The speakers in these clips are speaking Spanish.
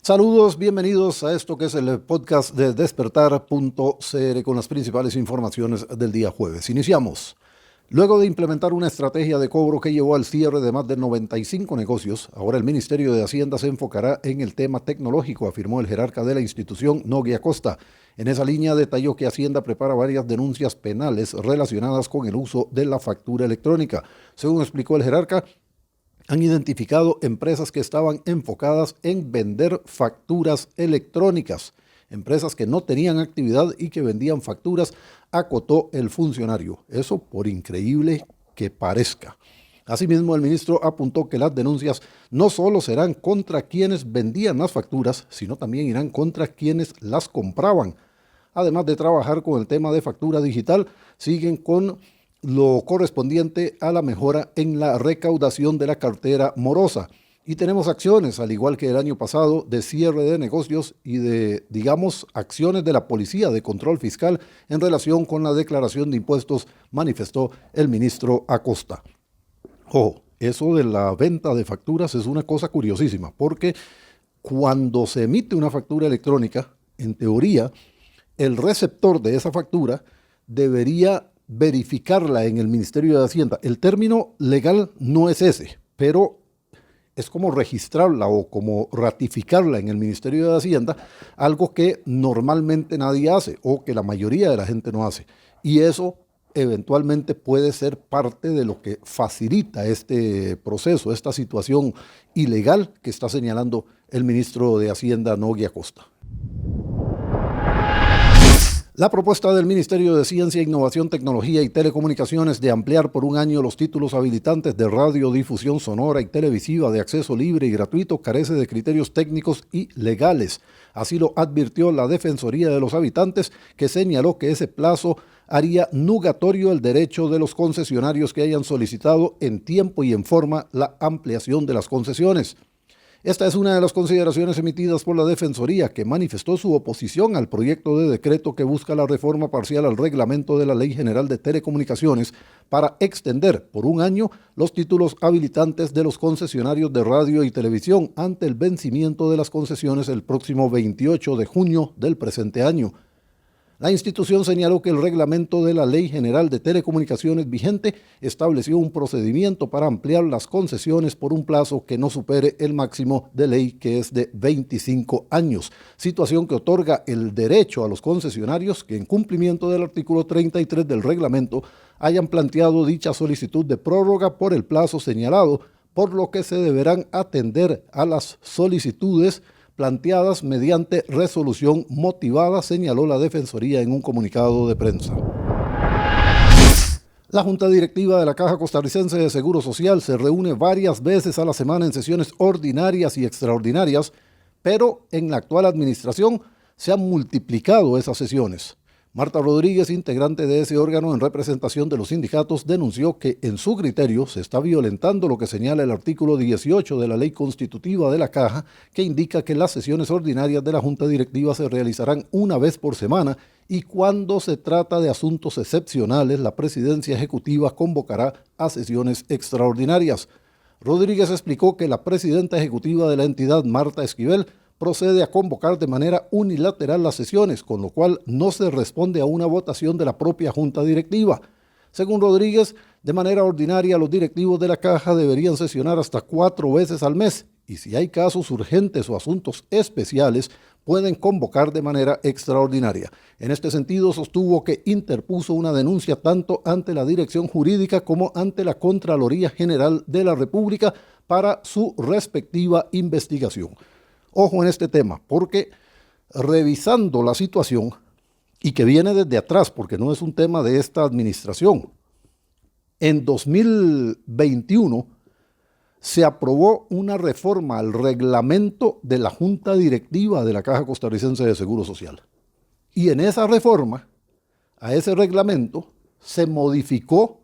Saludos, bienvenidos a esto que es el podcast de despertar.cr con las principales informaciones del día jueves. Iniciamos. Luego de implementar una estrategia de cobro que llevó al cierre de más de 95 negocios, ahora el Ministerio de Hacienda se enfocará en el tema tecnológico, afirmó el jerarca de la institución, Nogui Acosta. En esa línea detalló que Hacienda prepara varias denuncias penales relacionadas con el uso de la factura electrónica. Según explicó el jerarca, han identificado empresas que estaban enfocadas en vender facturas electrónicas, empresas que no tenían actividad y que vendían facturas, acotó el funcionario. Eso por increíble que parezca. Asimismo, el ministro apuntó que las denuncias no solo serán contra quienes vendían las facturas, sino también irán contra quienes las compraban. Además de trabajar con el tema de factura digital, siguen con lo correspondiente a la mejora en la recaudación de la cartera morosa. Y tenemos acciones, al igual que el año pasado, de cierre de negocios y de, acciones de la Policía de Control Fiscal en relación con la declaración de impuestos, manifestó el ministro Acosta. Ojo, eso de la venta de facturas es una cosa curiosísima, porque cuando se emite una factura electrónica, en teoría, el receptor de esa factura debería verificarla en el Ministerio de Hacienda. El término legal no es ese, pero es como registrarla o como ratificarla en el Ministerio de Hacienda, algo que normalmente nadie hace o que la mayoría de la gente no hace. Y eso eventualmente puede ser parte de lo que facilita este proceso, esta situación ilegal que está señalando el ministro de Hacienda, Nogui Acosta. La propuesta del Ministerio de Ciencia, Innovación, Tecnología y Telecomunicaciones de ampliar por un año los títulos habilitantes de radiodifusión sonora y televisiva de acceso libre y gratuito carece de criterios técnicos y legales. Así lo advirtió la Defensoría de los Habitantes, que señaló que ese plazo haría nugatorio el derecho de los concesionarios que hayan solicitado en tiempo y en forma la ampliación de las concesiones. Esta es una de las consideraciones emitidas por la Defensoría, que manifestó su oposición al proyecto de decreto que busca la reforma parcial al reglamento de la Ley General de Telecomunicaciones para extender por un año los títulos habilitantes de los concesionarios de radio y televisión ante el vencimiento de las concesiones el próximo 28 de junio del presente año. La institución señaló que el reglamento de la Ley General de Telecomunicaciones vigente estableció un procedimiento para ampliar las concesiones por un plazo que no supere el máximo de ley, que es de 25 años, situación que otorga el derecho a los concesionarios que, en cumplimiento del artículo 33 del reglamento, hayan planteado dicha solicitud de prórroga por el plazo señalado, por lo que se deberán atender a las solicitudes planteadas mediante resolución motivada, señaló la Defensoría en un comunicado de prensa. La Junta Directiva de la Caja Costarricense de Seguro Social se reúne varias veces a la semana en sesiones ordinarias y extraordinarias, pero en la actual administración se han multiplicado esas sesiones. Marta Rodríguez, integrante de ese órgano en representación de los sindicatos, denunció que, en su criterio, se está violentando lo que señala el artículo 18 de la Ley Constitutiva de la Caja, que indica que las sesiones ordinarias de la Junta Directiva se realizarán una vez por semana y cuando se trata de asuntos excepcionales, la Presidencia Ejecutiva convocará a sesiones extraordinarias. Rodríguez explicó que la presidenta ejecutiva de la entidad, Marta Esquivel, procede a convocar de manera unilateral las sesiones, con lo cual no se responde a una votación de la propia Junta Directiva. Según Rodríguez, de manera ordinaria los directivos de la Caja deberían sesionar hasta 4 veces al mes y si hay casos urgentes o asuntos especiales, pueden convocar de manera extraordinaria. En este sentido, sostuvo que interpuso una denuncia tanto ante la Dirección Jurídica como ante la Contraloría General de la República para su respectiva investigación. Ojo en este tema, porque revisando la situación, y que viene desde atrás, porque no es un tema de esta administración, en 2021 se aprobó una reforma al reglamento de la Junta Directiva de la Caja Costarricense de Seguro Social. Y en esa reforma, a ese reglamento, se modificó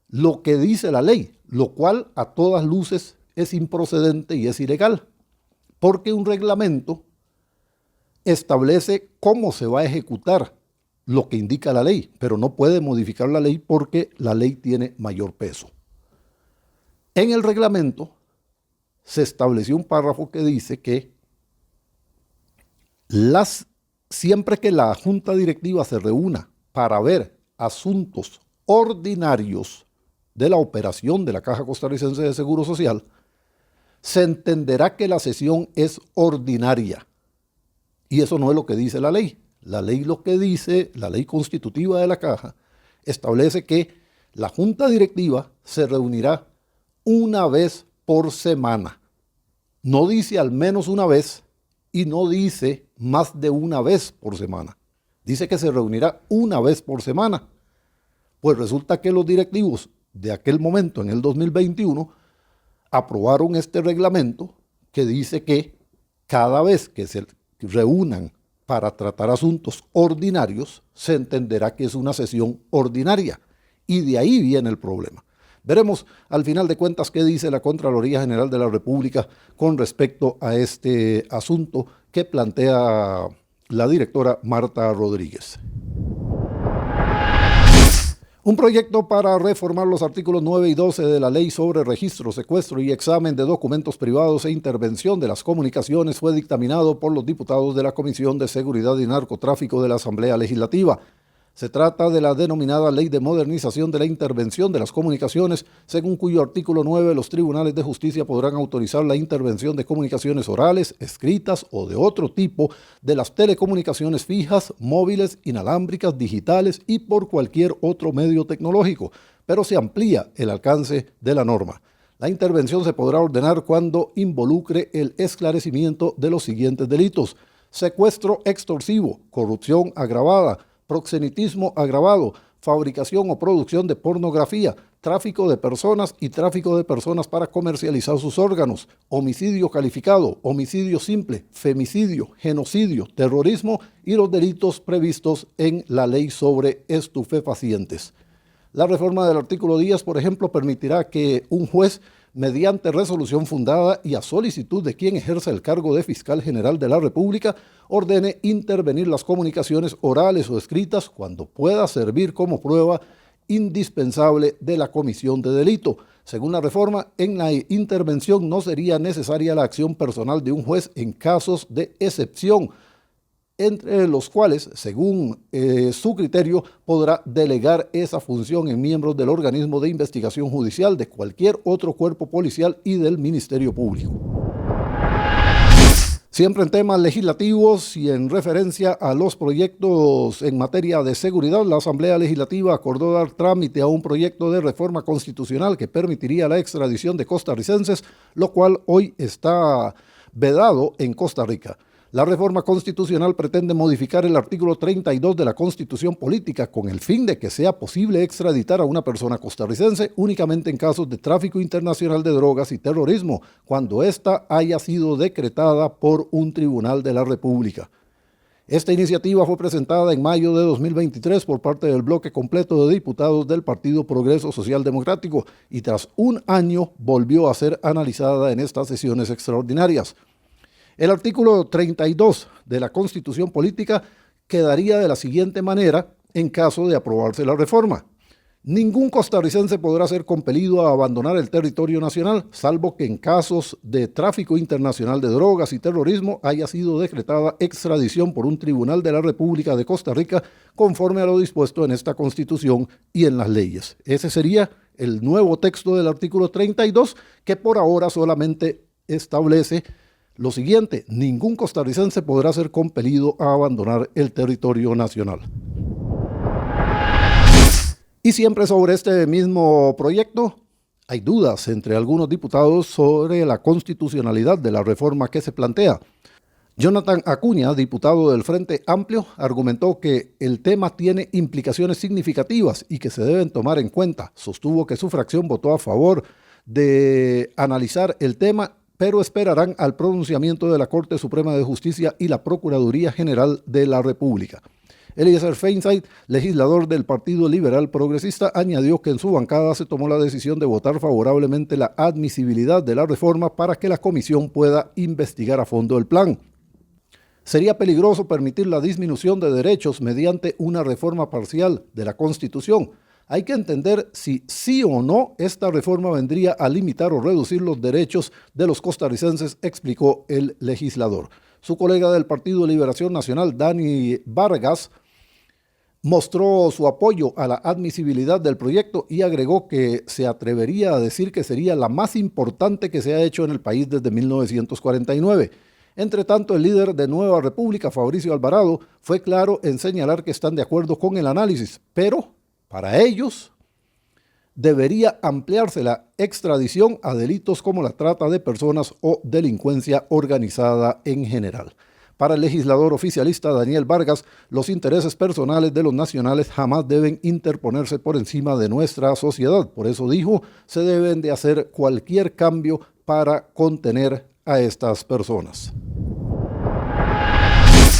lo que dice la ley, lo cual a todas luces es improcedente y es ilegal. Porque un reglamento establece cómo se va a ejecutar lo que indica la ley, pero no puede modificar la ley porque la ley tiene mayor peso. En el reglamento se estableció un párrafo que dice que Siempre que la Junta Directiva se reúna para ver asuntos ordinarios de la operación de la Caja Costarricense de Seguro Social, se entenderá que la sesión es ordinaria. Y eso no es lo que dice la ley. La ley lo que dice, la ley constitutiva de la Caja, establece que la Junta Directiva se reunirá una vez por semana. No dice al menos una vez y no dice más de una vez por semana. Dice que se reunirá una vez por semana. Pues resulta que los directivos de aquel momento, en el 2021, aprobaron este reglamento que dice que cada vez que se reúnan para tratar asuntos ordinarios, se entenderá que es una sesión ordinaria. Y de ahí viene el problema. Veremos al final de cuentas qué dice la Contraloría General de la República con respecto a este asunto que plantea la directora Marta Rodríguez. Un proyecto para reformar los artículos 9 y 12 de la Ley sobre Registro, Secuestro y Examen de Documentos Privados e Intervención de las Comunicaciones fue dictaminado por los diputados de la Comisión de Seguridad y Narcotráfico de la Asamblea Legislativa. Se trata de la denominada Ley de Modernización de la Intervención de las Comunicaciones, según cuyo artículo 9 los tribunales de justicia podrán autorizar la intervención de comunicaciones orales, escritas o de otro tipo de las telecomunicaciones fijas, móviles, inalámbricas, digitales y por cualquier otro medio tecnológico, pero se amplía el alcance de la norma. La intervención se podrá ordenar cuando involucre el esclarecimiento de los siguientes delitos: secuestro extorsivo, corrupción agravada, proxenetismo agravado, fabricación o producción de pornografía, tráfico de personas y tráfico de personas para comercializar sus órganos, homicidio calificado, homicidio simple, femicidio, genocidio, terrorismo y los delitos previstos en la ley sobre estupefacientes. La reforma del artículo 10, por ejemplo, permitirá que un juez, mediante resolución fundada y a solicitud de quien ejerza el cargo de Fiscal General de la República, ordene intervenir las comunicaciones orales o escritas cuando pueda servir como prueba indispensable de la comisión de delito. Según la reforma, en la intervención no sería necesaria la acción personal de un juez en casos de excepción, entre los cuales, según su criterio, podrá delegar esa función en miembros del organismo de investigación judicial, de cualquier otro cuerpo policial y del Ministerio Público. Siempre en temas legislativos y en referencia a los proyectos en materia de seguridad, la Asamblea Legislativa acordó dar trámite a un proyecto de reforma constitucional que permitiría la extradición de costarricenses, lo cual hoy está vedado en Costa Rica. La reforma constitucional pretende modificar el artículo 32 de la Constitución Política con el fin de que sea posible extraditar a una persona costarricense únicamente en casos de tráfico internacional de drogas y terrorismo, cuando ésta haya sido decretada por un tribunal de la República. Esta iniciativa fue presentada en mayo de 2023 por parte del bloque completo de diputados del Partido Progreso Social Democrático y tras un año volvió a ser analizada en estas sesiones extraordinarias. El artículo 32 de la Constitución Política quedaría de la siguiente manera en caso de aprobarse la reforma. Ningún costarricense podrá ser compelido a abandonar el territorio nacional, salvo que en casos de tráfico internacional de drogas y terrorismo haya sido decretada extradición por un tribunal de la República de Costa Rica conforme a lo dispuesto en esta Constitución y en las leyes. Ese sería el nuevo texto del artículo 32, que por ahora solamente establece lo siguiente: ningún costarricense podrá ser compelido a abandonar el territorio nacional. Y siempre sobre este mismo proyecto, hay dudas entre algunos diputados sobre la constitucionalidad de la reforma que se plantea. Jonathan Acuña, diputado del Frente Amplio, argumentó que el tema tiene implicaciones significativas y que se deben tomar en cuenta. Sostuvo que su fracción votó a favor de analizar el tema, pero esperarán al pronunciamiento de la Corte Suprema de Justicia y la Procuraduría General de la República. Eliezer Feinstein, legislador del Partido Liberal Progresista, añadió que en su bancada se tomó la decisión de votar favorablemente la admisibilidad de la reforma para que la comisión pueda investigar a fondo el plan. Sería peligroso permitir la disminución de derechos mediante una reforma parcial de la Constitución. Hay que entender si sí o no esta reforma vendría a limitar o reducir los derechos de los costarricenses, explicó el legislador. Su colega del Partido Liberación Nacional, Dani Vargas, mostró su apoyo a la admisibilidad del proyecto y agregó que se atrevería a decir que sería la más importante que se ha hecho en el país desde 1949. Entre tanto, el líder de Nueva República, Fabricio Alvarado, fue claro en señalar que están de acuerdo con el análisis, pero para ellos debería ampliarse la extradición a delitos como la trata de personas o delincuencia organizada en general. Para el legislador oficialista Daniel Vargas, los intereses personales de los nacionales jamás deben interponerse por encima de nuestra sociedad. Por eso dijo, se deben de hacer cualquier cambio para contener a estas personas.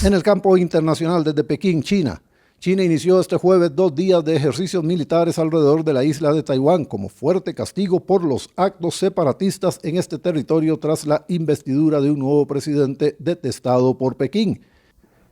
En el campo internacional, desde Pekín, China inició este jueves 2 días de ejercicios militares alrededor de la isla de Taiwán como fuerte castigo por los actos separatistas en este territorio tras la investidura de un nuevo presidente detestado por Pekín.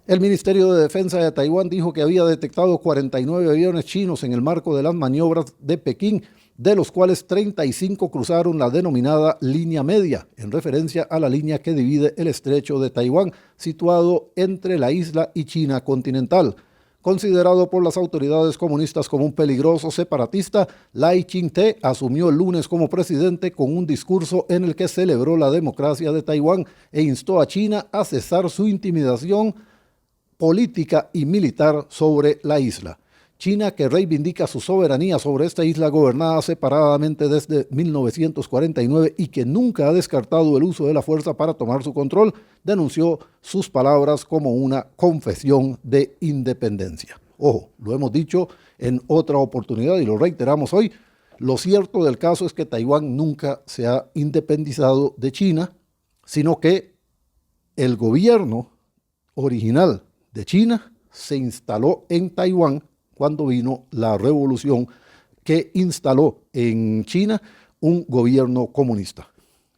El Ministerio de Defensa de Taiwán dijo que había detectado 49 aviones chinos en el marco de las maniobras de Pekín, de los cuales 35 cruzaron la denominada línea media, en referencia a la línea que divide el estrecho de Taiwán, situado entre la isla y China continental. Considerado por las autoridades comunistas como un peligroso separatista, Lai Ching-te asumió el lunes como presidente con un discurso en el que celebró la democracia de Taiwán e instó a China a cesar su intimidación política y militar sobre la isla. China, que reivindica su soberanía sobre esta isla gobernada separadamente desde 1949 y que nunca ha descartado el uso de la fuerza para tomar su control, denunció sus palabras como una confesión de independencia. Ojo, lo hemos dicho en otra oportunidad y lo reiteramos hoy, lo cierto del caso es que Taiwán nunca se ha independizado de China, sino que el gobierno original de China se instaló en Taiwán cuando vino la revolución que instaló en China un gobierno comunista.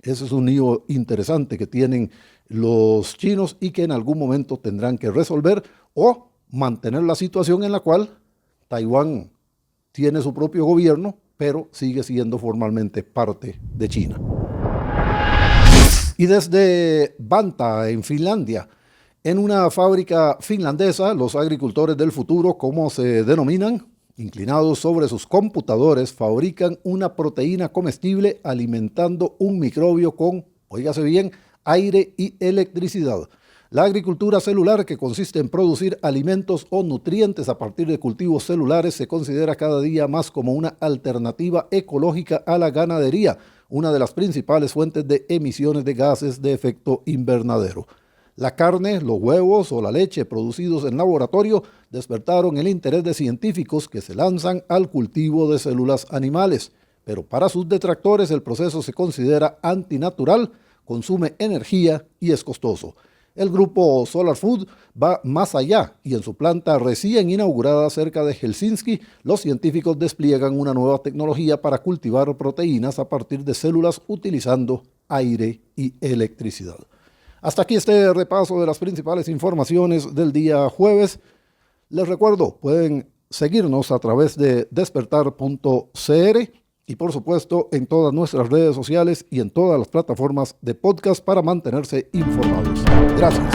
Ese es un lío interesante que tienen los chinos y que en algún momento tendrán que resolver o mantener la situación en la cual Taiwán tiene su propio gobierno, pero sigue siendo formalmente parte de China. Y desde Vantaa, en Finlandia, en una fábrica finlandesa, los agricultores del futuro, como se denominan, inclinados sobre sus computadores, fabrican una proteína comestible alimentando un microbio con, óigase bien, aire y electricidad. La agricultura celular, que consiste en producir alimentos o nutrientes a partir de cultivos celulares, se considera cada día más como una alternativa ecológica a la ganadería, una de las principales fuentes de emisiones de gases de efecto invernadero. La carne, los huevos o la leche producidos en laboratorio despertaron el interés de científicos que se lanzan al cultivo de células animales, pero para sus detractores el proceso se considera antinatural, consume energía y es costoso. El grupo Solar Food va más allá y en su planta recién inaugurada cerca de Helsinki, los científicos despliegan una nueva tecnología para cultivar proteínas a partir de células utilizando aire y electricidad. Hasta aquí este repaso de las principales informaciones del día jueves. Les recuerdo, pueden seguirnos a través de despertar.cr y por supuesto en todas nuestras redes sociales y en todas las plataformas de podcast para mantenerse informados. Gracias.